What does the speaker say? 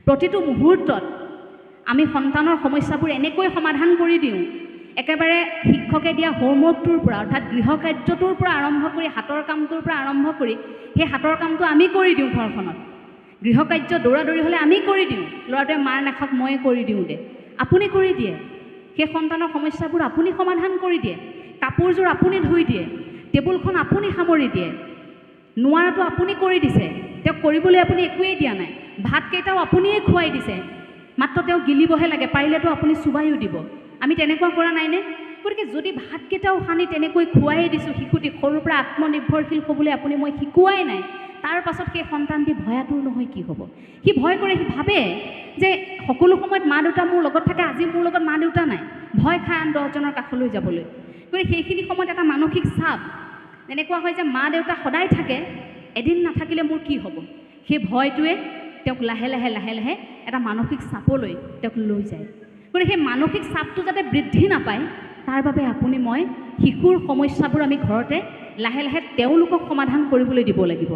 প্ৰতিটো মুহূৰ্তত আমি সন্তানৰ সমস্যাবোৰ এনেকৈ সমাধান কৰি দিওঁ, একেবাৰে শিক্ষকে দিয়া হোমৱৰ্কটোৰ পৰা অৰ্থাৎ গৃহ কাৰ্যটোৰ পৰা আৰম্ভ কৰি হাতৰ কামটোৰ পৰা আৰম্ভ কৰি সেই হাতৰ কামটো আমি কৰি দিওঁ ঘৰখনত। গৃহ কাৰ্য দৌৰা-দৌৰি হ'লে আমি কৰি দিওঁ, ল'ৰাটোৱে মাৰ নাখাওক ময়ে কৰি দিওঁ দে, আপুনি কৰি দিয়ে। সেই সন্তানৰ সমস্যাবোৰ আপুনি সমাধান কৰি দিয়ে, কাপোৰযোৰ আপুনি ধুই দিয়ে, টেবুলখন আপুনি সামৰি দিয়ে, নোৱাৰাটো আপুনি কৰি দিছে, তেওঁক কৰিবলৈ আপুনি একোৱেই দিয়া নাই, ভাতকেইটাও আপুনিয়ে খুৱাই দিছে, মাত্ৰ তেওঁক গিলিবহে লাগে, পাৰিলেতো আপুনি চুবাইও দিব। আমি তেনেকুৱা কৰা নাইনে? গতিকে যদি ভাতকেইটাও সানি তেনেকৈ খুৱাই দিছোঁ শিশুটিক, সৰুৰ পৰা আত্মনিৰ্ভৰশীল হ'বলৈ আপুনি মই শিকোৱাই নাই, তাৰ পাছত সেই সন্তানটি ভয়াতুৰ নহয় কি হ'ব? সি ভয় কৰে, সি ভাবে যে সকলো সময়ত মা দেউতা মোৰ লগত থাকে, আজি মোৰ লগত মা দেউতা নাই, ভয় খাই আন 10জনৰ কাষলৈ যাবলৈ। গতিকে সেইখিনি সময়ত এটা মানসিক চাপ এনেকুৱা হয় যে মা দেউতা সদায় থাকে, এদিন নাথাকিলে মোৰ কি হ'ব? সেই ভয়টোৱে তেওঁক লাহে লাহে লাহে লাহে এটা মানসিক চাপলৈ তেওঁক লৈ যায়। গতিকে সেই মানসিক চাপটো যাতে বৃদ্ধি নাপায়, তাৰ বাবে আপুনি মই শিশুৰ সমস্যাবোৰ আমি ঘৰতে লাহে লাহে তেওঁলোকক সমাধান কৰিবলৈ দিব লাগিব।